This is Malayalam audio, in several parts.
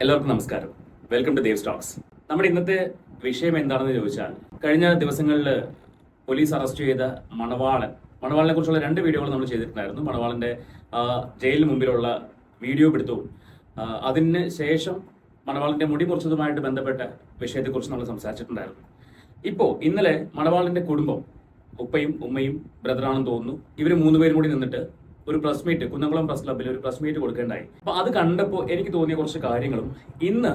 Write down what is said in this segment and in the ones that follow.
എല്ലാവർക്കും നമസ്കാരം. Welcome to Dev stocks. നമ്മുടെ ഇന്നത്തെ വിഷയം എന്താണെന്ന് ചോദിച്ചാൽ, കഴിഞ്ഞ ദിവസങ്ങളിൽ പോലീസ് അറസ്റ്റ് ചെയ്ത മണവാളിനെ കുറിച്ചുള്ള 2 വീഡിയോകൾ നമ്മൾ ചെയ്തിട്ടുണ്ടായിരുന്നു. മണവാളിന്റെ ജയിലിന് മുമ്പിലുള്ള വീഡിയോ പിടുത്തവും അതിന് ശേഷം മണവാളിന്റെ മുടി മുറിച്ചതുമായിട്ട് ബന്ധപ്പെട്ട വിഷയത്തെക്കുറിച്ച് നമ്മൾ സംസാരിച്ചിട്ടുണ്ടായിരുന്നു. ഇപ്പോൾ ഇന്നലെ മണവാളിന്റെ കുടുംബം, ഉപ്പയും ഉമ്മയും ബ്രദറാണെന്ന് തോന്നുന്നു, ഇവർ 3 പേരും കൂടി നിന്നിട്ട് ഒരു പ്രസ് മീറ്റ്, കുന്നംകുളം പ്രസ് ക്ലബ്ബിൽ ഒരു പ്രസ് മീറ്റ് കൊടുക്കേണ്ടായി. അപ്പൊ അത് കണ്ടപ്പോൾ എനിക്ക് തോന്നിയ കുറച്ച് കാര്യങ്ങളും, ഇന്ന്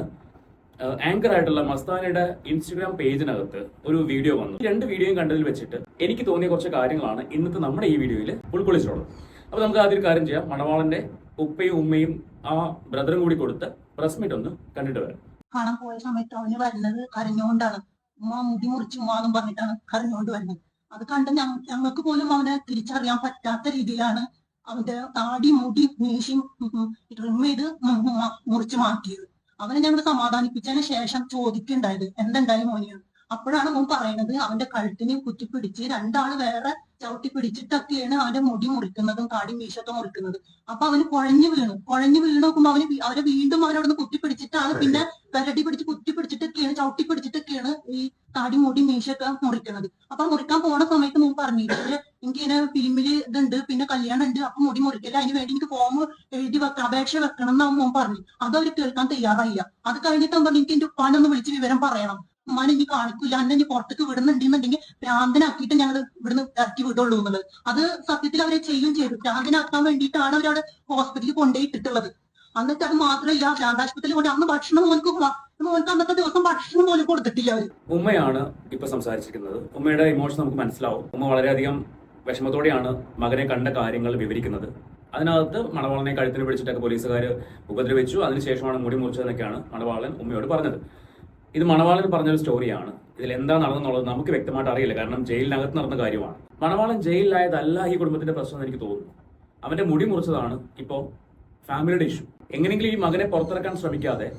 ആങ്കർ ആയിട്ടുള്ള മസ്താനയുടെ ഇൻസ്റ്റഗ്രാം പേജിനകത്ത് ഒരു വീഡിയോ വന്നു. 2 വീഡിയോയും കണ്ടതിൽ വെച്ചിട്ട് എനിക്ക് തോന്നിയ കുറച്ച് കാര്യങ്ങളാണ് ഇന്നത്തെ നമ്മുടെ ഈ വീഡിയോയിൽ ഉൾക്കൊള്ളിച്ചിട്ടുള്ളത്. അപ്പൊ നമുക്ക് ആദ്യം കാര്യം ചെയ്യാം. മണവാളന്റെ ഉപ്പയും ഉമ്മയും ആ ബ്രദറും കൂടി കൊടുത്ത് പ്രസ് മീറ്റ് ഒന്ന് കണ്ടിട്ട് വരാം. കാണാൻ പോയ സമയത്ത് അവന് വരുന്നത് കരഞ്ഞുകൊണ്ടാണ്. ഉമ്മ മുടി മുറിച്ചു ഉമ്മാന്നും പറഞ്ഞിട്ടാണ് കരഞ്ഞുകൊണ്ട് വരുന്നത്. അത് കണ്ട് ഞങ്ങൾക്ക് പോലും അവനെ തിരിച്ചറിയാൻ പറ്റാത്ത രീതിയിലാണ് അവന്റെ താടി മുടി മീശയും ട്രിം ചെയ്ത് മുറിച്ചു മാറ്റിയത്. അവനെ ഞങ്ങൾ സമാധാനിപ്പിച്ചതിന് ശേഷം ചോദിക്കുണ്ടായത് എന്തുണ്ടായി മോനിയാണ്. അപ്പോഴാണ് മോൻ പറയുന്നത് അവന്റെ കഴുത്തിന് കുത്തിപ്പിടിച്ച് 2 വേറെ ചവിട്ടി പിടിച്ചിട്ടൊക്കെയാണ് അവന്റെ മുടി മുറിക്കുന്നതും താടി മീശൊക്കെ മുറിക്കുന്നത്. അപ്പൊ അവന് കുഴഞ്ഞു വീണ് നോക്കുമ്പോ അവരെ വീണ്ടും അവനവിടുന്ന് കുത്തിപ്പിടിച്ചിട്ടാണ്, പിന്നെ പെരടി പിടിച്ച് കുത്തിപ്പിടിച്ചിട്ടൊക്കെയാണ്, ചവിട്ടി പിടിച്ചിട്ടൊക്കെയാണ് ഈ താടി മുടി മീശൊക്കെ മുറിക്കുന്നത്. അപ്പൊ മുറിക്കാൻ പോണ സമയത്ത് മോൻ പറഞ്ഞിട്ട് എനിക്കിങ്ങനെ ഫിലിമില് ഇതുണ്ട്, പിന്നെ കല്യാണം ഉണ്ട്, അപ്പൊ മുടി മുറിക്കില്ല, അതിന് വേണ്ടി എനിക്ക് ഫോം എഴുതി വെക്കണം, അപേക്ഷ വെക്കണം എന്ന് മോൻ പറഞ്ഞു. അത് അവര് കേൾക്കാൻ തയ്യാറായില്ല. അത് കഴിഞ്ഞിട്ട് പറഞ്ഞു എനിക്ക് എന്റെ ഉപ്പാനൊന്ന് വിളിച്ച് വിവരം പറയണം, ഉമ്മാനെ ഇനി കാണിക്കില്ല, എന്നെ ഇനി പുറത്തേക്ക് വിടുന്നുണ്ടെന്നുണ്ടെങ്കിൽ ഭ്രാന്തനാക്കിയിട്ട് ഞങ്ങൾ ഇവിടുന്ന് ഇറക്കി വിടുള്ളൂ എന്നുള്ളത്. അത് സത്യത്തിൽ അവരെ ചെയ്യും ചെയ്തു. ഭ്രാന്തനാക്കാൻ വേണ്ടിയിട്ടാണ് അവരവിടെ ഹോസ്പിറ്റലിൽ കൊണ്ടുപോയിട്ടുള്ളത്. എന്നിട്ട് അത് മാത്രമല്ല, ഭ്രാന്താശുപത്രിയിൽ കൊണ്ട് അന്ന് ഭക്ഷണം മോൻക്ക് അന്നത്തെ ദിവസം ഭക്ഷണം പോലും കൊടുത്തിട്ടില്ല അവര്. ഉമ്മയാണ് ഇപ്പൊ സംസാരിച്ചിരിക്കുന്നത്. ഉമ്മയുടെ ഇമോഷൻ നമുക്ക് മനസ്സിലാവും. ഉമ്മ വളരെയധികം വിഷമത്തോടെയാണ് മകനെ കണ്ട കാര്യങ്ങൾ വിവരിക്കുന്നത്. അതിനകത്ത് മണവാളനെ കഴുത്തിന് പിടിച്ചിട്ടൊക്കെ പോലീസുകാർ ഉപദ്രവിച്ചു, അതിനുശേഷമാണ് മുടി മുറിച്ചതെന്നൊക്കെയാണ് മണവാളൻ ഉമ്മയോട് പറഞ്ഞത്. ഇത് മണവാളൻ പറഞ്ഞൊരു സ്റ്റോറിയാണ്. ഇതിൽ എന്താ നടന്നെന്നുള്ളത് നമുക്ക് വ്യക്തമായിട്ട് അറിയില്ല, കാരണം ജയിലിനകത്ത് നടന്ന കാര്യമാണ്. മണവാളൻ ജയിലിലായതല്ല ഈ കുടുംബത്തിന്റെ പ്രശ്നം എന്ന് എനിക്ക് തോന്നുന്നു. അവന്റെ മുടി മുറിച്ചതാണ് ഇപ്പോൾ ഫാമിലിയുടെ ഇഷ്യൂ. എങ്ങനെയെങ്കിലും ഈ മകനെ പുറത്തിറക്കാൻ ശ്രമിക്കാതെ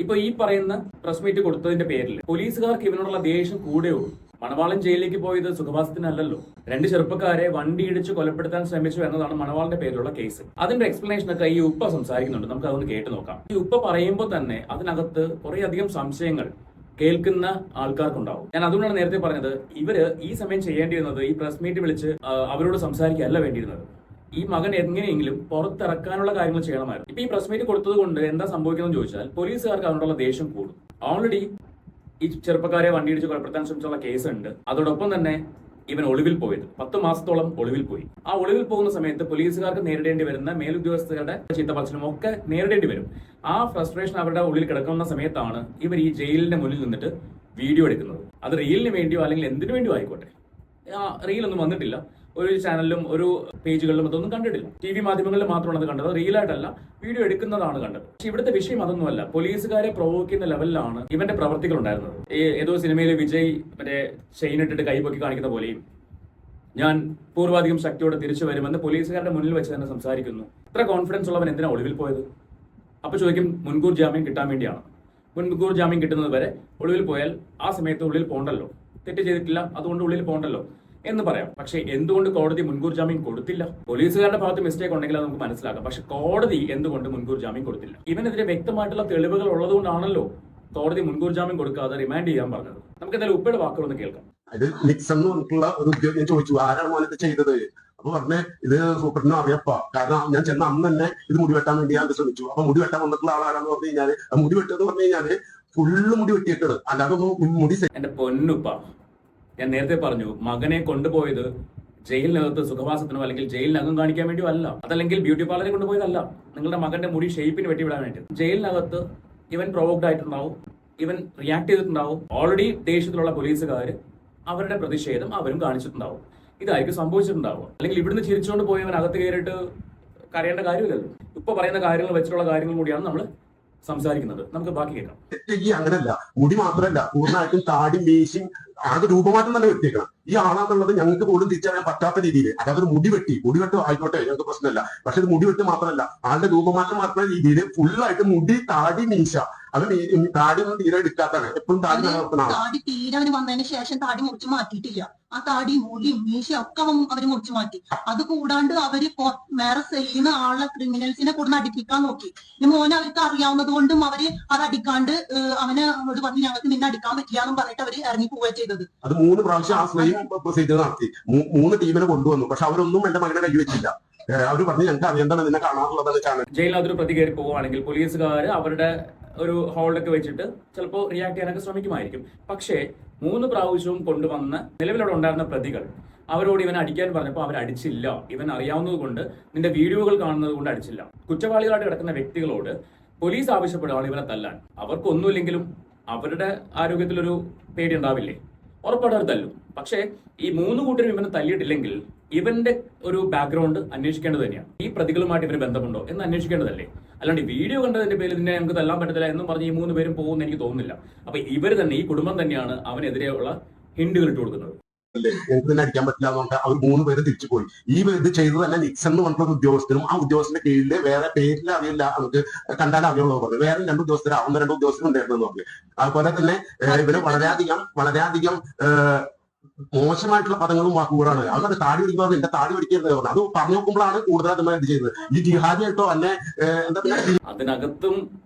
ഇപ്പൊ ഈ പറയുന്ന പ്രസ് മീറ്റ് കൊടുത്തതിന്റെ പേരിൽ പോലീസുകാർക്ക് ഇവനോടുള്ള ദേഷ്യം കൂടെയുള്ളൂ. മണവാളൻ ജയിലിലേക്ക് പോയത് സുഖവാസത്തിനല്ലല്ലോ. 2 ചെറുപ്പക്കാരെ വണ്ടി ഇടിച്ച് കൊലപ്പെടുത്താൻ ശ്രമിച്ചു എന്നതാണ് മണവാളിന്റെ പേരിലുള്ള കേസ്. അതിന്റെ എക്സ്പ്ലനേഷൻ ഒക്കെ ഈ ഉപ്പ സംസാരിക്കുന്നുണ്ട്. നമുക്ക് അതൊന്ന് കേട്ട് നോക്കാം. ഈ ഉപ്പ പറയുമ്പോൾ തന്നെ അതിനകത്ത് കുറെ അധികം സംശയങ്ങൾ കേൾക്കുന്ന ആൾക്കാർക്കുണ്ടാവും. ഞാൻ അതുകൊണ്ടാണ് നേരത്തെ പറഞ്ഞത്, ഇവര് ഈ സമയം ചെയ്യേണ്ടിയിരുന്നത് ഈ പ്രസ് മീറ്റ് വിളിച്ച് അവരോട് സംസാരിക്കുകയല്ല വേണ്ടിയിരുന്നത്. ഈ മകൻ എങ്ങനെയെങ്കിലും പുറത്തിറക്കാനുള്ള കാര്യങ്ങൾ ചെയ്യണമായിരുന്നു. ഇപ്പൊ ഈ പ്രസ് മീറ്റ് കൊടുത്തത് കൊണ്ട് എന്താ സംഭവിക്കുന്നത് ചോദിച്ചാൽ, പോലീസുകാർക്ക് അവരോടുള്ള ദേഷ്യം കൂടും. ഓൾറെഡി ഈ ചെറുപ്പക്കാരെ വണ്ടിയിടിച്ച് കൊലപ്പെടുത്താൻ ശ്രമിച്ചുള്ള കേസുണ്ട്. അതോടൊപ്പം തന്നെ ഇവൻ ഒളിവിൽ പോയത് 10 മാസത്തോളം ഒളിവിൽ പോയി. ആ ഒളിവിൽ പോകുന്ന സമയത്ത് പോലീസുകാർക്ക് നേരിടേണ്ടി വരുന്ന മേലുദ്യോഗസ്ഥരുടെ ചീത്തപ്പറച്ചിലും ഒക്കെ നേരിടേണ്ടി വരും. ആ ഫ്രസ്ട്രേഷൻ അവരുടെ ഉള്ളിൽ കിടക്കുന്ന സമയത്താണ് ഇവർ ഈ ജയിലിന്റെ മുന്നിൽ നിന്നിട്ട് വീഡിയോ എടുക്കുന്നത്. അത് റീലിന് വേണ്ടിയോ അല്ലെങ്കിൽ എന്തിനു വേണ്ടിയോ ആയിക്കോട്ടെ. ആ റീലൊന്നും വന്നിട്ടില്ല, ഒരു ചാനലിലും ഒരു പേജുകളിലും അതൊന്നും കണ്ടിട്ടില്ല. TV മാധ്യമങ്ങളിൽ മാത്രമാണ് അത് കണ്ടത്, റീലായിട്ടല്ല, വീഡിയോ എടുക്കുന്നതാണ് കണ്ടത്. പക്ഷെ ഇവിടുത്തെ വിഷയം അതൊന്നുമല്ല. പോലീസുകാരെ പ്രൊവോക്ക് ചെയ്യുന്ന ലെവലിലാണ് ഇവന്റെ പ്രവർത്തികൾ ഉണ്ടായിരുന്നത്. ഏതോ സിനിമയിൽ വിജയ് മറ്റേ ചെയിൻ ഇട്ടിട്ട് കൈപൊക്കി കാണിക്കുന്ന പോലെയും, ഞാൻ പൂർവാധികം ശക്തിയോടെ തിരിച്ചു വരുമെന്ന് പോലീസുകാരുടെ മുന്നിൽ വെച്ച് തന്നെ സംസാരിക്കുന്നു. ഇത്ര കോൺഫിഡൻസ് ഉള്ളവൻ എന്തിനാ ഒളിവിൽ പോയത്? അപ്പൊ ചോദിക്കും, മുൻകൂർ ജാമ്യം കിട്ടാൻ വേണ്ടിയാണ്. മുൻകൂർ ജാമ്യം കിട്ടുന്നത് വരെ ഒളിവിൽ പോയാൽ ആ സമയത്ത് ഉള്ളിൽ പോകണ്ടല്ലോ, തെറ്റ് ചെയ്തിട്ടില്ല അതുകൊണ്ട് ഉള്ളിൽ പോകണ്ടല്ലോ എന്ന് പറയാം. പക്ഷെ എന്തുകൊണ്ട് കോടതി മുൻകൂർ ജാമ്യം കൊടുത്തില്ല? പോലീസുകാരുടെ ഭാഗത്ത് മിസ്റ്റേക്ക് ഉണ്ടെങ്കിൽ അത് നമുക്ക് മനസ്സിലാക്കാം. പക്ഷെ കോടതി എന്തുകൊണ്ട് മുൻകൂർ ജാമ്യം കൊടുത്തില്ല? ഇവനെതിരെ വ്യക്തമായിട്ടുള്ള തെളിവുകൾ ഉള്ളതുകൊണ്ടാണല്ലോ കോടതി മുൻകൂർ ജാമ്യം കൊടുക്കാതെ റിമാൻഡ് ചെയ്യാൻ പറഞ്ഞത്. നമുക്ക് എന്തായാലും ഉപ്പയുടെ വാക്കുകളൊന്ന് കേൾക്കാം. അത് നിക്സൺ എന്ന് പറഞ്ഞിട്ടുള്ള ഒരു ഉദ്യോഗം ഞാൻ ചോദിച്ചു, ആരാണ് മോനത് ചെയ്തത്? അപ്പൊ പറഞ്ഞേ, ഇത് സൂപ്രണ്ടിനും അറിയപ്പ, കാരണം ഞാൻ ചെന്ന അന്ന് തന്നെ ഇത് മുടി വെട്ടാൻ വേണ്ടി ഞാൻ ശ്രമിച്ചു. അപ്പൊ മുടി വെട്ടാൻ വന്നിട്ടുള്ള ആളാരാന്ന് പറഞ്ഞു കഴിഞ്ഞാല്, മുടി വെട്ടെന്ന് പറഞ്ഞു കഴിഞ്ഞാല് ഫുള്ള് മുടി വെട്ടിയിട്ടത്, അല്ലാതെ മുടി. എന്റെ പൊന്നുപ്പ, ഞാൻ നേരത്തെ പറഞ്ഞു, മകനെ കൊണ്ടുപോയത് ജയിലിനകത്ത് സുഖവാസത്തിനോ അല്ലെങ്കിൽ ജയിലിനകം കാണിക്കാൻ വേണ്ടിയോ അല്ല, അതല്ലെങ്കിൽ ബ്യൂട്ടി പാർലറിൽ കൊണ്ടുപോയതല്ല, നിങ്ങളുടെ മകന്റെ മുടി ഷേപ്പിന് വെട്ടിവിടാൻ വേണ്ടി. ജയിലിനകത്ത് ഇവൻ പ്രൊവോക്ഡ് ആയിട്ടുണ്ടാവും, ഇവൻ റിയാക്ട് ചെയ്തിട്ടുണ്ടാവും. ഓൾറെഡി ദേഷ്യത്തിലുള്ള പോലീസുകാർ അവരുടെ പ്രതിഷേധം അവരും കാണിച്ചിട്ടുണ്ടാവും. ഇതായിരിക്കും സംഭവിച്ചിട്ടുണ്ടാവുക. അല്ലെങ്കിൽ ഇവിടുന്ന് ചിരിച്ചുകൊണ്ട് പോയവൻ അകത്ത് കയറിയിട്ട് കരയേണ്ട കാര്യമില്ലല്ലോ. ഇപ്പൊ പറയുന്ന കാര്യങ്ങൾ വെച്ചിട്ടുള്ള കാര്യങ്ങൾ കൂടിയാണ് നമ്മൾ സംസാരിക്കുന്നത്. നമുക്ക് ബാക്കി കേൾക്കാം. അങ്ങനല്ല, മുടി മാത്രമല്ല, പൂർണ്ണമായിട്ടും താടി മീശയും ആകെ രൂപമാറ്റം തന്നെ വരുത്തിയേക്കണം. ഈ ആളാന്നുള്ളത് ഞങ്ങൾക്ക് പോലും തിരിച്ചറിയാൻ പറ്റാത്ത രീതിയിൽ, അതായത് ഒരു മുടി വെട്ട് ആയിക്കോട്ടെ, ഞങ്ങൾക്ക് പ്രശ്നമില്ല. പക്ഷെ ഇത് മുടി വെട്ട് മാത്രമല്ല, ആളുടെ രൂപമാറ്റം മാത്രമായ രീതിയിൽ ഫുള്ളായിട്ട് മുടി, താടി, മീശ, അത് താടി ഒന്നും തീരെ എടുക്കാത്താണ്, എപ്പോഴും താടി നിലനിർത്തുന്ന ആളാണ്. താടി തീരെ അവന് വന്നതിന് ശേഷം താടി മുറിച്ച് മാറ്റിയിട്ടില്ല. ആ താടി, മുടി, മീശ ഒക്കെ അവര് മുറിച്ച് മാറ്റി. അത് കൂടാണ്ട് അവര് വേറെ ചെയ്യുന്ന ആളെ ക്രിമിനൽസിനെ കൂടെ അടിപ്പിക്കാൻ നോക്കി. ഈ മോനെ അവർക്ക് അറിയാവുന്നത് കൊണ്ടും അവര് അത് അടിക്കാണ്ട് അവനെ അവരോട് പറഞ്ഞു ഞങ്ങൾക്ക് നിന്നെ അടിക്കാൻ പറ്റില്ല എന്നും പറഞ്ഞിട്ട് അവര് ഇറങ്ങി പോവുക ചെയ്തത്. അത് 3 പ്രാവശ്യം ആ സ്ലൈം പ്രൊസീജിയർ നടത്തി 3 ടീമിനെ കൊണ്ടുവന്നു. പക്ഷെ അവരൊന്നും എന്റെ മകനെ കൈവച്ചില്ല. അവര് പറഞ്ഞു ഞങ്ങൾക്ക് അറിയേണ്ടതാണ്, നിന്നെ കാണാറുള്ളതാണ് ചാനൽ. ജയിലിനകത്തൊരു പ്രതി കയറി പോവുകയാണെങ്കിൽ പോലീസുകാർ അവരുടെ ഒരു ഹോളിലൊക്കെ വെച്ചിട്ട് ചിലപ്പോൾ റിയാക്ട് ചെയ്യാനൊക്കെ ശ്രമിക്കുമായിരിക്കും. പക്ഷേ 3 പ്രാവശ്യവും കൊണ്ടുവന്ന നിലവിലവിടെ ഉണ്ടായിരുന്ന പ്രതികൾ അവരോട് ഇവൻ അടിക്കാൻ പറഞ്ഞപ്പോൾ അവരടിച്ചില്ല. ഇവൻ അറിയാവുന്നത് കൊണ്ട്, നിന്റെ വീഡിയോകൾ കാണുന്നത് കൊണ്ട് അടിച്ചില്ല. കുറ്റവാളികളായിട്ട് കിടക്കുന്ന വ്യക്തികളോട് പോലീസ് ആവശ്യപ്പെടുകയാണ് ഇവനെ തല്ലാൻ. അവർക്കൊന്നുമില്ലെങ്കിലും അവരുടെ ആരോഗ്യത്തിലൊരു പേടി ഉണ്ടാവില്ലേ? ഉറപ്പായിട്ട് അവർ തല്ലും. പക്ഷേ ഈ 3 കൂട്ടരും ഇവനെ തല്ലിയിട്ടില്ലെങ്കിൽ ഇവന്റെ ഒരു ബാക്ക്ഗ്രൗണ്ട് അന്വേഷിക്കേണ്ടത് തന്നെയാണ്. ഈ പ്രതികളുമായിട്ട് ഇവന് ബന്ധമുണ്ടോ എന്ന് അന്വേഷിക്കേണ്ടതല്ലേ? അല്ലാണ്ട് ഈ വീഡിയോ കണ്ടതിന്റെ പേരിൽ നിന്നെ നമുക്ക് തല്ലാൻ പറ്റത്തില്ല എന്നും പറഞ്ഞ് ഈ 3 പേരും പോകുമെന്ന് എനിക്ക് തോന്നുന്നില്ല. അപ്പൊ ഇവർ തന്നെ, ഈ കുടുംബം തന്നെയാണ് അവനെതിരെയുള്ള ഹിണ്ടുകൾ ഇട്ട് കൊടുക്കുന്നത്. ഞങ്ങൾക്ക് തന്നെ അടിക്കാൻ പറ്റില്ല എന്ന് പറഞ്ഞാൽ അവർ 3 പേര് തിരിച്ചു പോയി. ഈ ഇത് ചെയ്തത് തന്നെ നിക്സൺ എന്ന് പറഞ്ഞിട്ടുള്ള ഉദ്യോഗസ്ഥനും ആ ഉദ്യോഗസ്ഥന്റെ കീഴില് വേറെ പേരിൽ അറിയില്ല, നമുക്ക് കണ്ടാൽ അറിയുള്ളൂ പറഞ്ഞു. വേറെ 2 ഉദ്യോഗസ്ഥർ, 2 ഉദ്യോഗസ്ഥരും ഉണ്ടായിരുന്നു എന്ന് പറഞ്ഞു. അതുപോലെ തന്നെ ഇവര് വളരെയധികം മോശമായിട്ടുള്ള പദങ്ങളും വാക്കുകളാണ്. അവരുടെ താടി പിടിക്കുന്നത് എന്റെ താടി പിടിക്കരുത് പറഞ്ഞു. അത് പറഞ്ഞു നോക്കുമ്പോഴാണ് കൂടുതൽ അതുമായി ഇത് ചെയ്തത്. ഈ ജിഹാദിയായിട്ടോ അല്ലെ എന്താ പറയുക, അതിനകത്തും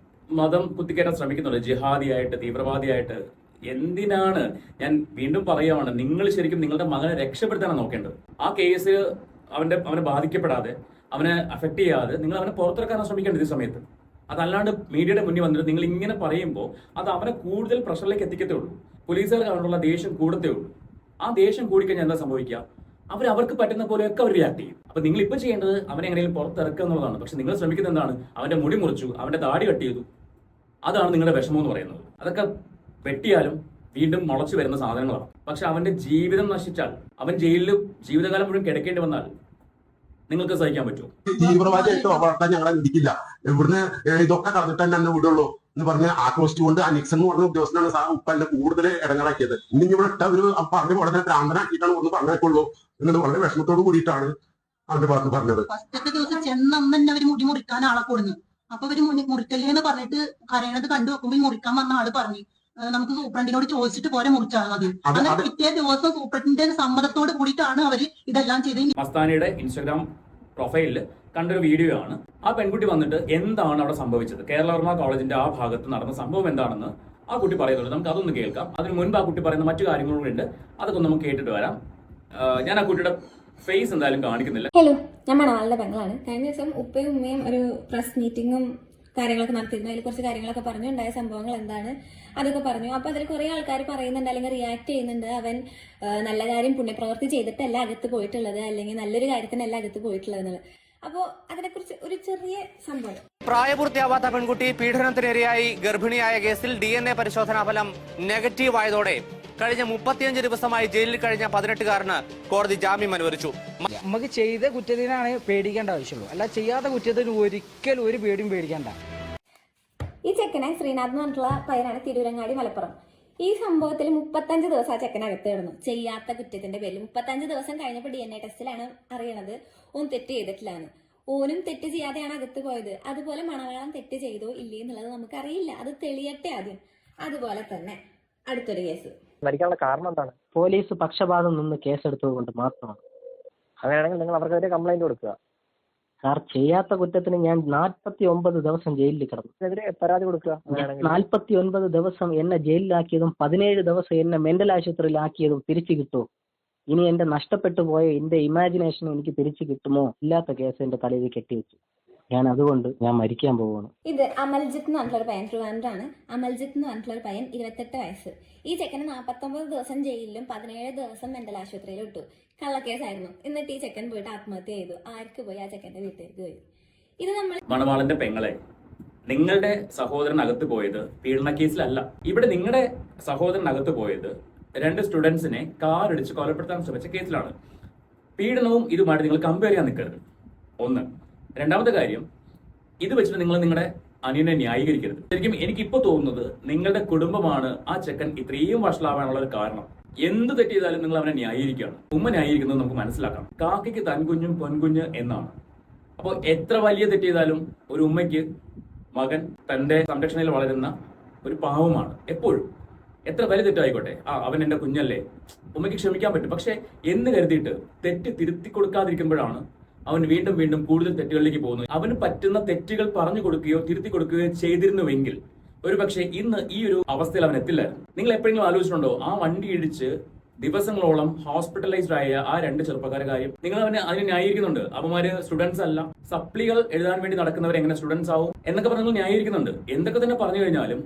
മതം കുത്തിക്കയറ്റാൻ ശ്രമിക്കുന്നുണ്ട്, ജിഹാദിയായിട്ട്, തീവ്രവാദിയായിട്ട്. എന്തിനാണ്? ഞാൻ വീണ്ടും പറയുകയാണ്, നിങ്ങൾ ശരിക്കും നിങ്ങളുടെ മകനെ രക്ഷപ്പെടുത്താനാണ് നോക്കേണ്ടത്. ആ കേസ് അവനെ ബാധിക്കപ്പെടാതെ, അവനെ അഫക്ട് ചെയ്യാതെ നിങ്ങൾ അവനെ പുറത്തിറക്കാനാണ് ശ്രമിക്കേണ്ടത് ഈ സമയത്ത്. അതല്ലാണ്ട് മീഡിയയുടെ മുന്നിൽ വന്നിട്ട് നിങ്ങൾ ഇങ്ങനെ പറയുമ്പോൾ അത് അവനെ കൂടുതൽ പ്രഷറിലേക്ക് എത്തിക്കത്തേ ഉള്ളൂ. പോലീസുകാർക്ക് അവനുള്ള ദേഷ്യം കൂടത്തേ ഉള്ളൂ. ആ ദേഷ്യം കൂടിക്കഴിഞ്ഞാൽ എന്താ സംഭവിക്കുക? അവർക്ക് പറ്റുന്ന പോലെയൊക്കെ അവർ റിയാക്ട് ചെയ്യും. അപ്പൊ നിങ്ങൾ ഇപ്പൊ ചെയ്യേണ്ടത് അവനെ എങ്ങനെയും പുറത്തിറക്കുക എന്നുള്ളതാണ്. പക്ഷെ നിങ്ങൾ ശ്രമിക്കുന്നത് എന്താണ്? അവന്റെ മുടി മുറിച്ചു, അവന്റെ താടി കട്ട് ചെയ്തു. അതാണ് നിങ്ങളുടെ വിഷമം എന്ന് പറയുന്നത്. അതൊക്കെ വെട്ടിയാലും വീണ്ടും മുളച്ചു വരുന്ന സാധനങ്ങളാണ്. പക്ഷെ അവന്റെ ജീവിതം നശിച്ചാൽ, അവൻ ജയിലിൽ ജീവിതകാലം മുഴുവൻ കിടക്കേണ്ടി വന്നാൽ നിങ്ങൾക്ക് സഹിക്കാൻ പറ്റുമോ? തീവ്രവാദിയായിട്ടോ വളർത്താൻ ഞങ്ങളെ വിധിക്കില്ല. ഇവിടുന്ന് ഇതൊക്കെ കളഞ്ഞിട്ട് തന്നെ വിടുള്ളൂ എന്ന് പറഞ്ഞ് ആക്രോശിച്ചുകൊണ്ട് ആ നിക്സൺ എന്ന് പറഞ്ഞ ഉദ്യോഗസ്ഥനാണ് സാർ ഉപ്പന്നെ കൂടുതൽ ഇടങ്ങാറാക്കിയത്. ഇനി ഇവിടെ ഇട്ട ഒരു പറഞ്ഞ പോലെ തന്നെ ഭ്രാന്തനാക്കിയിട്ടാണ് ഒന്ന് പറഞ്ഞേക്കുള്ളൂ എന്നത് വളരെ വിഷമത്തോട് കൂടിയിട്ടാണ് അവന്റെ ഭാഗത്ത് പറഞ്ഞത്. ഫസ്റ്റത്തെ ദിവസം ചെന്നന്ന് തന്നെ അവര് മുടി മുറിക്കാൻ ആളെ കൊടുന്നു. അപ്പൊ അവര് മുറിക്കല്ലേ എന്ന് പറഞ്ഞിട്ട് കരയണത് കണ്ടു വെക്കുമ്പോ മുറിക്കാൻ വന്ന ആള് പറഞ്ഞു നമുക്ക് സൂപ്രണ്ടിനോട് ചോദിച്ചിട്ട് പോരെ മുറിച്ചാൽ മതി. അങ്ങനെ പിറ്റേ ദിവസം സൂപ്രണ്ടിന്റെ സമ്മതത്തോട് കൂടിയിട്ടാണ് അവര് ഇതെല്ലാം ചെയ്തത്. മസ്താനിയുടെ ഇൻസ്റ്റാഗ്രാം പ്രൊഫൈലിൽ കണ്ടൊരു വീഡിയോ ആണ്. ആ പെൺകുട്ടി വന്നിട്ട് എന്താണ് അവിടെ സംഭവിച്ചത്, കേരളവർമ്മ കോളേജിന്റെ ആ ഭാഗത്ത് നടന്ന സംഭവം എന്താണെന്ന് ആ കുട്ടി പറയുന്നുണ്ട്. നമുക്ക് അതൊന്ന് കേൾക്കാം. അതിന് മുൻപ് ആ കുട്ടി പറയുന്ന മറ്റു കാര്യങ്ങളും ഉണ്ട്, അതൊക്കെ നമുക്ക് കേട്ടിട്ട് വരാം. ഞാൻ ആ കുട്ടിയുടെ ഫേസ് എന്തായാലും കാണിക്കുന്നില്ല. ഹലോ, ഞാൻ മണവാളിന്റെ പെങ്ങളാണ്. കഴിഞ്ഞ ദിവസം ഉപ്പയും ഉമ്മയും ഒരു പ്രസ് മീറ്റിങ്ങും കാര്യങ്ങളൊക്കെ നടത്തിയിരുന്നു. അതിൽ കുറച്ച് കാര്യങ്ങളൊക്കെ പറഞ്ഞു, ഉണ്ടായ സംഭവങ്ങൾ എന്താണ് അതൊക്കെ പറഞ്ഞു. അപ്പോൾ അതിൽ കുറേ ആൾക്കാർ പറയുന്നുണ്ട്, അല്ലെങ്കിൽ റിയാക്ട് ചെയ്യുന്നുണ്ട്, അവൻ നല്ല കാര്യം പുണ്യപ്രവൃത്തി ചെയ്തിട്ടല്ല അകത്ത് പോയിട്ടുള്ളത്, അല്ലെങ്കിൽ നല്ലൊരു കാര്യത്തിനല്ല അകത്ത് പോയിട്ടുള്ളത് എന്നുള്ളത്. അപ്പോൾ അതിനെക്കുറിച്ച് ഒരു ചെറിയ സംഭവം. പ്രായപൂർത്തിയാവാത്ത പെൺകുട്ടി പീഡനത്തിനിരയായി ഗർഭിണിയായ കേസിൽ DNA പരിശോധനാ ഫലം നെഗറ്റീവ് ആയതോടെ കഴിഞ്ഞ 35 ദിവസമായി ജയിലിൽ കഴിഞ്ഞ 18-കാരന് കോടതി ജാമ്യം അനുവദിച്ചു. നമുക്ക് ചെയ്ത കുറ്റത്തിനാണ് പേടിക്കേണ്ട ആവശ്യമുള്ളൂ, അല്ല ചെയ്യാത്ത കുറ്റത്തിന് ഒരിക്കലും ഒരു പേടിയും പേടിക്കേണ്ട. ഈ ചെക്കനെ ശ്രീനാഥ് എന്ന് പറഞ്ഞിട്ടുള്ള പയ്യനാണ്, തിരൂരങ്ങാടി, മലപ്പുറം. ഈ സംഭവത്തിൽ 35 ദിവസം ആ ചെക്കനകത്ത് കിടന്നു ചെയ്യാത്ത കുറ്റത്തിന്റെ പേരിൽ. 35 ദിവസം കഴിഞ്ഞപ്പോൾ DNA ടെസ്റ്റിലാണ് അറിയണത് ഓൻ തെറ്റ് ചെയ്തിട്ടില്ലാന്ന്. ഓനും തെറ്റ് ചെയ്യാതെയാണ് അകത്ത് പോയത്. അതുപോലെ മണവാളം തെറ്റ് ചെയ്തോ ഇല്ലേ എന്നുള്ളത് നമുക്കറിയില്ല, അത് തെളിയട്ടെ ആദ്യം. അതുപോലെ തന്നെ അടുത്തൊരു കേസ്. മരിക്കാനുള്ള കാരണം എന്താണ്? പോലീസ് പക്ഷപാതം നിന്ന് കേസെടുത്തത് കൊണ്ട് മാത്രമാണ്. അങ്ങനെയാണെങ്കിൽ നിങ്ങൾ അവർക്കെതിരെ കംപ്ലൈന്റ് കൊടുക്കുക. സാർ, ചെയ്യാത്ത കുറ്റത്തിന് ഞാൻ 49 ദിവസം ജയിലിൽ കിടന്നു. ഇതിനെതിരെ പരാതി കൊടുക്കുക. 49 ദിവസം എന്നെ ജയിലിലാക്കിയതും 17 ദിവസം എന്നെ മെന്റൽ ആശുപത്രിയിലാക്കിയതും തിരിച്ചു കിട്ടുമോ? ഇനി എന്റെ നഷ്ടപ്പെട്ടു പോയ എന്റെ ഇമാജിനേഷൻ എനിക്ക് തിരിച്ചു കിട്ടുമോ? ഇല്ലാത്ത കേസ് എന്റെ തലയിൽ കെട്ടിവെച്ചു. അതുകൊണ്ട് ഞാൻ മരിക്കാൻ പോവുകയാണ്. ഇത് അമൽജിത്ത് എന്ന് പറഞ്ഞിട്ടുള്ള ഒരു പയ്യൻ, ട്രിവാൻഡ്രാണ്. അമൽജിത്ത് എന്ന് പറഞ്ഞിട്ടുള്ള ഒരു പയ്യൻ, 28 വയസ്സ്. ഈ ചെക്കന് 49 ദിവസം ജയിലിലും 17 ദിവസം മെന്റൽ ആശുപത്രിയിലും ഇട്ടു. കള്ളക്കേസായിരുന്നു. എന്നിട്ട് ഈ ചെക്കൻ പോയിട്ട് ആത്മഹത്യ ചെയ്തു. ആർക്ക് പോയി? ആ ചെക്കന്റെ വീട്ടിലേക്ക് പോയി. ഇത് നമ്മൾ മണവാളന്റെ പെങ്ങളെ, നിങ്ങളുടെ സഹോദരൻ അകത്ത് പോയത് പീഡന കേസിലല്ല. ഇവിടെ നിങ്ങളുടെ സഹോദരൻ അകത്ത് പോയത് 2 സ്റ്റുഡൻസിനെ കാറിടിച്ച് കൊലപ്പെടുത്താൻ ശ്രമിച്ച കേസിലാണ്. പീഡനവും ഇതുമായിട്ട് നിങ്ങൾ കമ്പയർ ചെയ്യാൻ നിൽക്കരുത്. ഒന്ന്. രണ്ടാമത്തെ കാര്യം, ഇത് വെച്ചിട്ട് നിങ്ങൾ നിങ്ങളുടെ അനിയനെ ന്യായീകരിക്കരുത്. ശരിക്കും എനിക്കിപ്പോ തോന്നുന്നത് നിങ്ങളുടെ കുടുംബമാണ് ആ ചെക്കൻ ഇത്രയും വഷളാവാനുള്ള ഒരു കാരണം. എന്ത് തെറ്റ് ചെയ്താലും നിങ്ങൾ അവനെ ന്യായീകരിക്കുകയാണ്. ഉമ്മ ന്യായീകരിക്കുന്നത് നമുക്ക് മനസ്സിലാക്കാം. കാക്കയ്ക്ക് തൻകുഞ്ഞും പൊൻകുഞ്ഞ് എന്നാണ്. അപ്പോൾ എത്ര വലിയ തെറ്റ് ചെയ്താലും ഒരു ഉമ്മയ്ക്ക് മകൻ തന്റെ സംരക്ഷണയിൽ വളരുന്ന ഒരു പാവമാണ് എപ്പോഴും. എത്ര വലിയ തെറ്റായിക്കോട്ടെ, അവൻ എന്റെ കുഞ്ഞല്ലേ, ഉമ്മയ്ക്ക് ക്ഷമിക്കാൻ പറ്റും. പക്ഷെ എന്ന് കരുതിയിട്ട് തെറ്റ് തിരുത്തി കൊടുക്കാതിരിക്കുമ്പോഴാണ് അവൻ വീണ്ടും വീണ്ടും കൂടുതൽ തെറ്റുകളിലേക്ക് പോകുന്നത്. അവന് പറ്റുന്ന തെറ്റുകൾ പറഞ്ഞു കൊടുക്കുകയോ തിരുത്തി കൊടുക്കുകയോ ചെയ്തിരുന്നുവെങ്കിൽ ഒരുപക്ഷെ ഇന്ന് ഈ ഒരു അവസ്ഥയിൽ അവൻ എത്തില്ലായിരുന്നു. നിങ്ങൾ എപ്പോഴെങ്കിലും ആലോചിച്ചിട്ടുണ്ടോ ആ വണ്ടി ഇടിച്ച് ദിവസങ്ങളോളം ഹോസ്പിറ്റലൈസ്ഡ് ആയ ആ 2 ചെറുപ്പക്കാരെ കാര്യം? നിങ്ങൾ അതിനെ ന്യായീകരിക്കുന്നുണ്ട്. അവന്മാര് സ്റ്റുഡൻസ് അല്ല, സപ്ലികൾ എഴുതാൻ വേണ്ടി നടക്കുന്നവർ എങ്ങനെ സ്റ്റുഡൻസ് ആവും എന്നൊക്കെ പറഞ്ഞ് ന്യായീകരിക്കുന്നുണ്ട്. എന്തൊക്കെ തന്നെ പറഞ്ഞു കഴിഞ്ഞാലും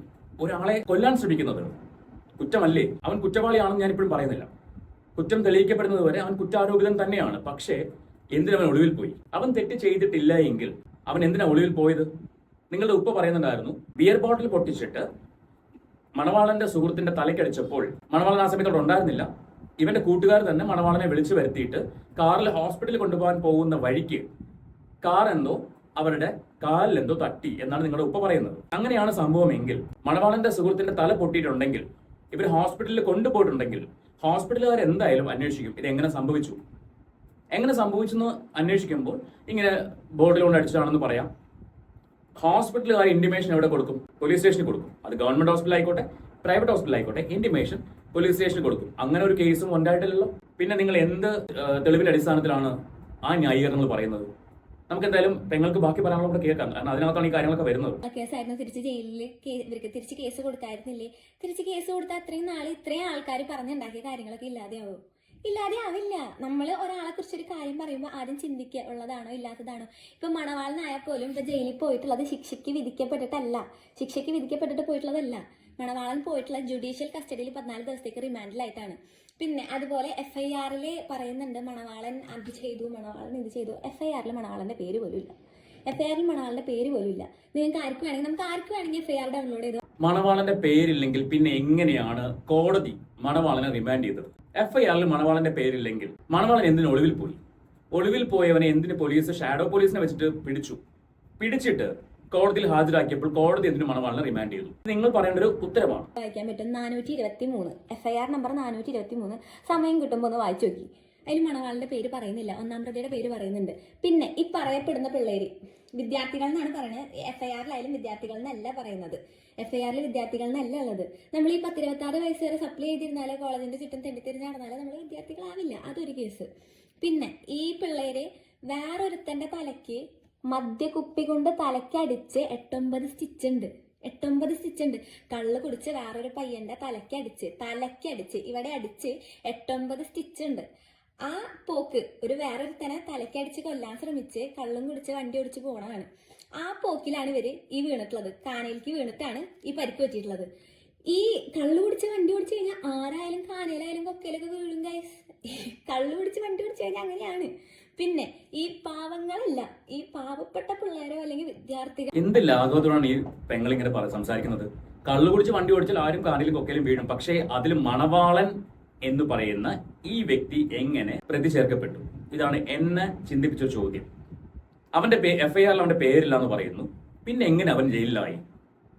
ഒരാളെ കൊല്ലാൻ ശ്രമിക്കുന്നത് കുറ്റമല്ലേ? അവൻ കുറ്റവാളിയാണെന്ന് ഞാൻ ഇപ്പോഴും പറയുന്നില്ല. കുറ്റം തെളിയിക്കപ്പെടുന്നത് വരെ അവൻ കുറ്റാരോപിതൻ തന്നെയാണ്. പക്ഷേ എന്തിനവൻ ഒളിവിൽ പോയി? അവൻ തെറ്റ് ചെയ്തിട്ടില്ല എങ്കിൽ അവൻ എന്തിനാ ഒളിവിൽ പോയത്? നിങ്ങളുടെ ഉപ്പ പറയുന്നുണ്ടായിരുന്നു, ബിയർ ബോട്ടിൽ പൊട്ടിച്ചിട്ട് മണവാളന്റെ സുഹൃത്തിന്റെ തലക്കടിച്ചപ്പോൾ മണവാളൻ ആ സമയത്തോടെ ഉണ്ടായിരുന്നില്ല. ഇവന്റെ കൂട്ടുകാർ തന്നെ മണവാളനെ വിളിച്ചു വരുത്തിയിട്ട് കാറിൽ ഹോസ്പിറ്റലിൽ കൊണ്ടുപോകാൻ പോകുന്ന വഴിക്ക് കാർ എന്തോ അവരുടെ കാലിലെന്തോ തട്ടി എന്നാണ് നിങ്ങളുടെ ഉപ്പ പറയുന്നത്. അങ്ങനെയാണ് സംഭവമെങ്കിൽ മണവാളന്റെ സുഹൃത്തിന്റെ തല പൊട്ടിയിട്ടുണ്ടെങ്കിൽ ഇവർ ഹോസ്പിറ്റലിൽ കൊണ്ടുപോയിട്ടുണ്ടെങ്കിൽ ഹോസ്പിറ്റലുകാർ എന്തായാലും അന്വേഷിക്കും ഇത് എങ്ങനെ സംഭവിച്ചു. എങ്ങനെ സംഭവിച്ചെന്ന് അന്വേഷിക്കുമ്പോൾ ഇങ്ങനെ ബോർഡിൽ കൊണ്ട് അടിച്ചതാണെന്ന് പറയാം. ഹോസ്പിറ്റലുകാർ ഇന്റിമേഷൻ എവിടെ കൊടുക്കും? പോലീസ് സ്റ്റേഷനിൽ കൊടുക്കും. അത് ഗവൺമെന്റ് ഹോസ്പിറ്റൽ ആയിക്കോട്ടെ, പ്രൈവറ്റ് ഹോസ്പിറ്റൽ ആയിക്കോട്ടെ, ഇന്റിമേഷൻ പോലീസ് സ്റ്റേഷനിൽ കൊടുക്കും. അങ്ങനെ ഒരു കേസും ഉണ്ടായിട്ടില്ലല്ലോ. പിന്നെ നിങ്ങൾ എന്ത് തെളിവിന്റെ അടിസ്ഥാനത്തിലാണ് ആ ന്യായീകരണങ്ങൾ പറയുന്നത്? നമുക്ക് എന്തായാലും പെങ്ങൾക്ക് ബാക്കി പറയാനുള്ള കേൾക്കാം. കാരണം അതിനകത്താണ് ഈ കാര്യങ്ങളൊക്കെ വരുന്നത്. കേസായിരുന്നു, തിരിച്ച് ജയിലിൽ ഇവർക്ക് തിരിച്ച് കേസ് കൊടുക്കായിരുന്നില്ലേ? തിരിച്ച് കേസ് കൊടുത്താൽ അത്രയും നാളെ ഇത്രയും ആൾക്കാർ പറഞ്ഞുണ്ടാക്കിയ കാര്യങ്ങളൊക്കെ ഇല്ലാതെയാവും? ഇല്ലാതെയാവില്ല. നമ്മൾ ഒരാളെ കുറിച്ചൊരു കാര്യം പറയുമ്പോൾ ആദ്യം ചിന്തിക്കുക ഉള്ളതാണോ ഇല്ലാത്തതാണോ. ഇപ്പൊ മണവാളനായാൽ പോലും ഇപ്പൊ ജയിലിൽ പോയിട്ടുള്ളത് ശിക്ഷയ്ക്ക് വിധിക്കപ്പെട്ടിട്ട് പോയിട്ടുള്ളതല്ല. മണവാളൻ പോയിട്ടുള്ള ജുഡീഷ്യൽ കസ്റ്റഡിയിൽ 14 ദിവസത്തേക്ക് റിമാൻഡിലായിട്ടാണ്. പിന്നെ അതുപോലെ FIR പറയുന്നുണ്ട് മണവാളൻ അത് ചെയ്തു, മണവാളൻ ഇത് ചെയ്തു. FIR മണവാളന്റെ പേര് പോലും ഇല്ല. നിങ്ങൾക്ക് ആർക്ക് വേണമെങ്കിൽ നമുക്ക് ആർക്ക് വേണമെങ്കിൽ FIR ഡൗൺലോഡ് ചെയ്തു. മണവാളന്റെ പേരില്ലെങ്കിൽ പിന്നെ എങ്ങനെയാണ് കോടതി മണവാളനെ റിമാൻഡ് ചെയ്തത്? FIR മണവാളന്റെ പേരില്ലെങ്കിൽ മണവാളൻ എന്തിനു ഒളിവിൽ പോയി? ഒളിവിൽ പോയവനെ എന്തിന് പോലീസ് ഷാഡോ പോലീസിനെ വെച്ചിട്ട് പിടിച്ചിട്ട് കോടതിയിൽ ഹാജരാക്കിയപ്പോൾ കോടതി എന്തിനു മണവാളനെ റിമാൻഡ് ചെയ്തു? നിങ്ങൾ പറയേണ്ട ഒരു ഉത്തരവാണ്. വായിക്കാൻ പറ്റും 423 FIR നമ്പർ 423. സമയം കിട്ടുമ്പോൾ ഒന്ന് വായിച്ചു നോക്കി. അതിൽ മണവാളന്റെ പേര് പറയുന്നില്ല, 1-ാം പ്രതിയുടെ പേര് പറയുന്നുണ്ട്. പിന്നെ ഈ പറയപ്പെടുന്ന പിള്ളേര് വിദ്യാർത്ഥികൾ എന്നാണ് പറയുന്നത്. FIR-ലായാലും വിദ്യാർത്ഥികൾ എന്നല്ല പറയുന്നത്. FIR-ൽ വിദ്യാർത്ഥികൾ എന്നല്ല ഉള്ളത്. നമ്മൾ ഈ 10-26 വയസ്സ് വരെ സപ്ലൈ ചെയ്തിരുന്നാലോ കോളേജിന്റെ ചുറ്റും തെണ്ടിത്തിരിഞ്ഞ് നടന്നാലോ നമ്മൾ വിദ്യാർത്ഥികളാവില്ല. അതൊരു കേസ്. പിന്നെ ഈ പിള്ളേര് വേറൊരുത്തന്റെ തലയ്ക്ക് മദ്യക്കുപ്പി കൊണ്ട് തലയ്ക്കടിച്ച് 8-9 സ്റ്റിച്ചുണ്ട്. കള്ള് കുടിച്ച് വേറൊരു പയ്യന്റെ തലയ്ക്കടിച്ച് ഇവിടെ അടിച്ച് 8-9 സ്റ്റിച്ചുണ്ട്. ആ പോക്ക് ഒരു വേറൊരുത്തനെ തലയ്ക്കടിച്ച് കൊല്ലാൻ ശ്രമിച്ച് കള്ളും കുടിച്ച് വണ്ടി ഓടിച്ച് പോണതാണ്. ആ പോക്കിലാണ് ഇവര് ഈ വീണിട്ടുള്ളത്. കാനയിലേക്ക് വീണിട്ടാണ് ഈ പരിക്ക് പറ്റിയിട്ടുള്ളത്. ഈ കള്ളു കുടിച്ച് വണ്ടി ഓടിച്ചു കഴിഞ്ഞാൽ ആരായാലും കാനയിലായാലും കൊക്കയിലൊക്കെ വീഴും ഗൈസ്. കള്ളു കുടിച്ച് വണ്ടി ഓടിച്ചു കഴിഞ്ഞാൽ അങ്ങനെയാണ്. പിന്നെ ഈ പാവങ്ങളല്ല, ഈ പാവപ്പെട്ട പിള്ളേരോ അല്ലെങ്കിൽ വിദ്യാർത്ഥികൾ എന്ത് ലാഘവത്തോടാണ് ഈ പെങ്ങളിങ്ങനെ സംസാരിക്കുന്നത്? കള്ളു കുടിച്ച് വണ്ടി ഓടിച്ചാൽ ആരും കാനയിലും കൊക്കയിലും വീഴും. പക്ഷേ അതിൽ മണവാളൻ എന്ന് പറയുന്ന ഈ വ്യക്തി എങ്ങനെ പ്രതി ചേർക്കപ്പെട്ടു? ഇതാണ് എന്നെ ചിന്തിപ്പിച്ച ചോദ്യം. അവന്റെ FIR-ൽ അവന്റെ പേരില്ല എന്ന് പറയുന്നു. പിന്നെ എങ്ങനെ അവൻ ജയിലിലായി?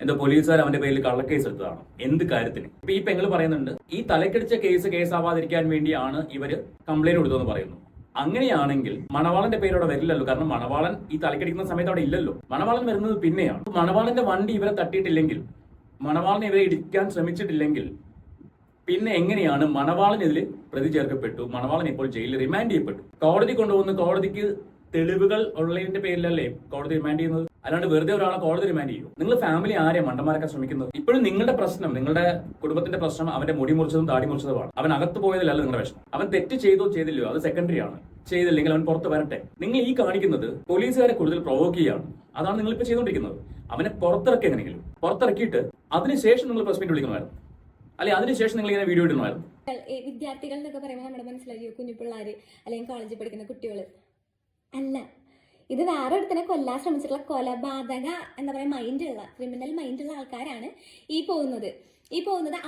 എന്തോ പോലീസുകാർ അവന്റെ പേരിൽ കള്ളക്കേസ് എടുത്തതാണ്? എന്ത് കാര്യത്തിന്? ഇപ്പൊ ഈ പെങ്ങൾ പറയുന്നുണ്ട് ഈ തലക്കടിച്ച കേസാവാതിരിക്കാൻ വേണ്ടിയാണ് ഇവര് കംപ്ലൈന്റ് കൊടുത്തതെന്ന് പറയുന്നു. അങ്ങനെയാണെങ്കിൽ മണവാളന്റെ പേരോടെ വരില്ലല്ലോ. കാരണം മണവാളൻ ഈ തലക്കടിക്കുന്ന സമയത്ത് അവിടെ ഇല്ലല്ലോ. മണവാളൻ വരുന്നത് പിന്നെയാണ്. മണവാളന്റെ വണ്ടി ഇവരെ തട്ടിയിട്ടില്ലെങ്കിൽ, മണവാളനെ ഇവരെ ഇടിക്കാൻ ശ്രമിച്ചിട്ടില്ലെങ്കിൽ പിന്നെ എങ്ങനെയാണ് മണവാളൻ ഇതിൽ പ്രതി ചേർക്കപ്പെട്ടു? മണവാളൻ ഇപ്പോൾ ജയിലിൽ റിമാൻഡ് ചെയ്യപ്പെട്ടു. കോടതി കൊണ്ടുപോകുന്ന കോടതിക്ക് തെളിവുകൾ ഉള്ളതിന്റെ പേരിലല്ലേ കോടതി റിമാൻഡ് ചെയ്യുന്നത്? അല്ലാണ്ട് വെറുതെ ഒരാളെ കോടതി റിമാൻഡ് ചെയ്യും? നിങ്ങൾ ഫാമിലി ആരെയും മണ്ടന്മാരൊക്കെ ശ്രമിക്കുന്നത്? ഇപ്പോഴും നിങ്ങളുടെ പ്രശ്നം, നിങ്ങളുടെ കുടുംബത്തിന്റെ പ്രശ്നം അവന്റെ മുടി മുറിച്ചതും താടി മുറിച്ചതുമാണ്. അവൻ അകത്ത് പോയതിലല്ല നിങ്ങളുടെ പ്രശ്നം. അവൻ തെറ്റ് ചെയ്തോ ചെയ്തില്ലയോ അത് സെക്കൻഡറി ആണ്. ചെയ്തില്ലെങ്കിൽ അവൻ പുറത്ത് വരട്ടെ. നിങ്ങൾ ഈ കാണിക്കുന്നത് പോലീസുകാരെ കൂടുതൽ പ്രൊവോക്ക് ചെയ്യാണ്. അതാണ് നിങ്ങൾ ഇപ്പൊ ചെയ്തുകൊണ്ടിരിക്കുന്നത്. അവനെ പുറത്തിറക്കി എങ്ങനെയെങ്കിലും പുറത്തിറക്കിയിട്ട് അതിനുശേഷം നിങ്ങൾ പ്രസ് മീറ്റ് വിളിക്കണമായിരുന്നു. അല്ലെ അതിനുശേഷം നിങ്ങൾ ഇങ്ങനെ വീഡിയോ ഇടണമായിരുന്നു. വിദ്യാർത്ഥികൾ എന്നൊക്കെ പറയുമ്പോൾ നമ്മുടെ മനസ്സിലാക്കിയോ കുഞ്ഞു പിള്ളേര് അല്ലെങ്കിൽ കോളേജിൽ പഠിക്കുന്ന കുട്ടികള് അല്ല. ഇത് വേറെ ഒരുത്തനെ കൊല്ലാൻ ശ്രമിച്ചിട്ടുള്ള കൊലപാതക എന്താ പറയുക മൈൻഡുള്ള ക്രിമിനൽ മൈൻഡുള്ള ആൾക്കാരാണ് ഈ പോകുന്നത്.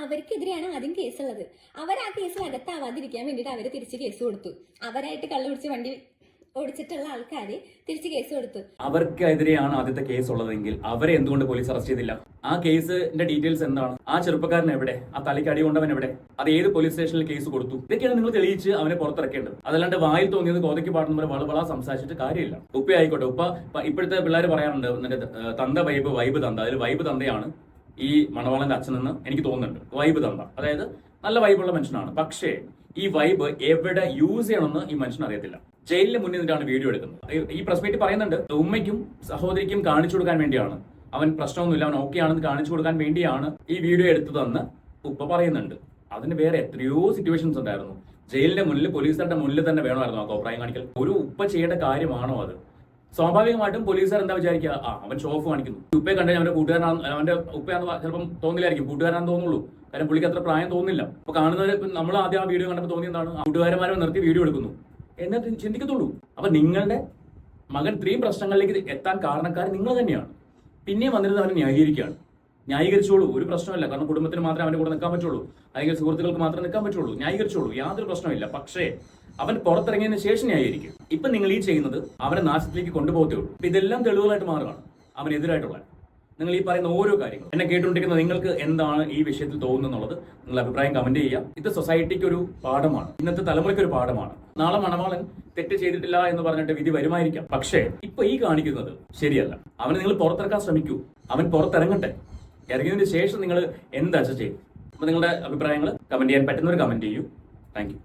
അവർക്കെതിരെയാണ് ആദ്യം കേസുള്ളത്. അവർ ആ കേസിൽ അകത്താവാതിരിക്കാൻ വേണ്ടിയിട്ട് അവർ തിരിച്ച് കേസ് കൊടുത്തു. അവരായിട്ട് കള്ളു പിടിച്ച് വണ്ടി ഓടിച്ചിട്ടുള്ള ആൾക്കാർ തിരിച്ച് കേസ് കൊടുത്തു. അവർക്കെതിരെയാണ് ആദ്യത്തെ കേസ് ഉള്ളതെങ്കിൽ അവരെ എന്തുകൊണ്ട് പോലീസ് അറസ്റ്റ് ചെയ്തില്ല? ആ കേസിന്റെ ഡീറ്റെയിൽസ് എന്താണ്? ആ ചെറുപ്പക്കാരൻ എവിടെ? ആ തലയ്ക്ക് അടി കൊണ്ടവൻ എവിടെ? അത് ഏത് പോലീസ് സ്റ്റേഷനിൽ കേസ് കൊടുത്തു? ഇതൊക്കെയാണ് നിങ്ങൾ തെളിയിച്ച് അവനെ പുറത്തിറക്കേണ്ടത്. അതല്ലാണ്ട് വായിൽ തോന്നിയത് കോതയ്ക്ക് പാടുന്ന പോലെ വളവള സംസാരിച്ചിട്ട് കാര്യമില്ല. ഉപ്പ ആയിക്കോട്ടെ, ഉപ്പ ഇപ്പോഴത്തെ പിള്ളേർ പറയാറുണ്ട് എന്നിട്ട് തന്ത വൈബ് തന്ത. അതിൽ വൈബ് തന്തയാണ് ഈ മണവാളന്റെ അച്ഛനെന്ന് എനിക്ക് തോന്നുന്നുണ്ട്. വൈബ് തന്ത, അതായത് നല്ല വൈബുള്ള മനുഷ്യനാണ്. പക്ഷേ ഈ വൈബ് എവിടെ യൂസ് ചെയ്യണമെന്ന് ഈ മനുഷ്യൻ അറിയത്തില്ല. ജയിലിന് മുന്നിൽ നിന്നിട്ടാണ് വീഡിയോ എടുക്കുന്നത്. ഈ പ്രസ് മീറ്റ് പറയുന്നുണ്ട് ഉമ്മയ്ക്കും സഹോദരിക്കും കാണിച്ചു കൊടുക്കാൻ വേണ്ടിയാണ്, അവൻ പ്രശ്നമൊന്നുമില്ല, അവൻ ഓക്കെ ആണെന്ന് കാണിച്ചു കൊടുക്കാൻ വേണ്ടിയാണ് ഈ വീഡിയോ എടുത്തതെന്ന് ഉപ്പ പറയുന്നുണ്ട്. അതിന് വേറെ എത്രയോ സിറ്റുവേഷൻസ് ഉണ്ടായിരുന്നു. ജയിലിന്റെ മുന്നിൽ, പോലീസുകാരുടെ മുന്നിൽ തന്നെ വേണമായിരുന്നു ആ കോപ്രായം കാണിക്കൽ. ഒരു ഉപ്പ ചെയ്യേണ്ട കാര്യമാണോ അത്? സ്വാഭാവികമായിട്ടും പോലീസുകാർ എന്താ വിചാരിക്കുക? അവൻ ഷോ ഓഫ് കാണിക്കുന്നു. ഉപ്പയെ കണ്ടാൽ അവന്റെ കൂട്ടുകാരനാണ്, അവന്റെ ഉപ്പയാന്ന് ചിലപ്പം തോന്നില്ലായിരിക്കും, കൂട്ടുകാരാണെന്ന് തോന്നുള്ളൂ. കാര്യം പുള്ളിക്ക് അത്ര പ്രായം തോന്നുന്നില്ല. അപ്പൊ കാണുന്നവർ, നമ്മൾ ആദ്യം ആ വീഡിയോ കണ്ടപ്പോൾ തോന്നി എന്താണ്, കൂട്ടുകാരന്മാരെ നിർത്തി വീഡിയോ എടുക്കുന്നു എന്നിട്ട് ചിന്തിക്കത്തുള്ളൂ. അപ്പൊ നിങ്ങളുടെ മകൻ ഇത്രയും പ്രശ്നങ്ങളിലേക്ക് എത്താൻ കാരണക്കാരൻ നിങ്ങൾ തന്നെയാണ്. പിന്നെയും വന്നിരുന്നത് അവനെ ന്യായീകരിക്കുകയാണ്. ന്യായീകരിച്ചോളൂ, ഒരു പ്രശ്നമില്ല. കാരണം കുടുംബത്തിന് മാത്രമേ അവന്റെ കൂടെ നിൽക്കാൻ പറ്റുള്ളൂ, അല്ലെങ്കിൽ സുഹൃത്തുക്കൾക്ക് മാത്രമേ നിൽക്കാൻ പറ്റുള്ളൂ. ന്യായീകരിച്ചോളൂ, യാതൊരു പ്രശ്നമില്ല. പക്ഷേ അവൻ പുറത്തിറങ്ങിയതിന് ശേഷം ന്യായീകരിക്കും. ഇപ്പൊ നിങ്ങൾ ഈ ചെയ്യുന്നത് അവനെ നാശത്തിലേക്ക് കൊണ്ടുപോകത്തേ ഉള്ളൂ. അപ്പൊ ഇതെല്ലാം തെളിവുകളായിട്ട് മാറുകയാണ് അവനെതിരായിട്ടുള്ള. നിങ്ങൾ ഈ പറയുന്ന ഓരോ കാര്യങ്ങളും എന്നെ കേട്ടുകൊണ്ടിരിക്കുന്ന നിങ്ങൾക്ക് എന്താണ് ഈ വിഷയത്തിൽ തോന്നുന്നുള്ളത് നിങ്ങൾ അഭിപ്രായം കമന്റ് ചെയ്യുക. ഇത് സൊസൈറ്റിക്ക് ഒരു പാഠമാണ്, ഇന്നത്തെ തലമുറയ്ക്ക് ഒരു പാഠമാണ്. നാളെ മണവാളൻ തെറ്റ് ചെയ്തിട്ടില്ല എന്ന് പറഞ്ഞിട്ട് വിധി വരുമായിരിക്കാം. പക്ഷേ ഇപ്പൊ ഈ കാണിക്കുന്നത് ശരിയല്ല. അവനെ നിങ്ങൾ പുറത്തിറക്കാൻ ശ്രമിക്കൂ, അവൻ പുറത്തിറങ്ങട്ടെ. ഇറങ്ങിയതിന് ശേഷം നിങ്ങൾ എന്താ ചെയ്യും? അപ്പൊ നിങ്ങളുടെ അഭിപ്രായങ്ങൾ കമന്റ് ചെയ്യാൻ പറ്റുന്നവർ കമന്റ് ചെയ്യൂ. Thank you.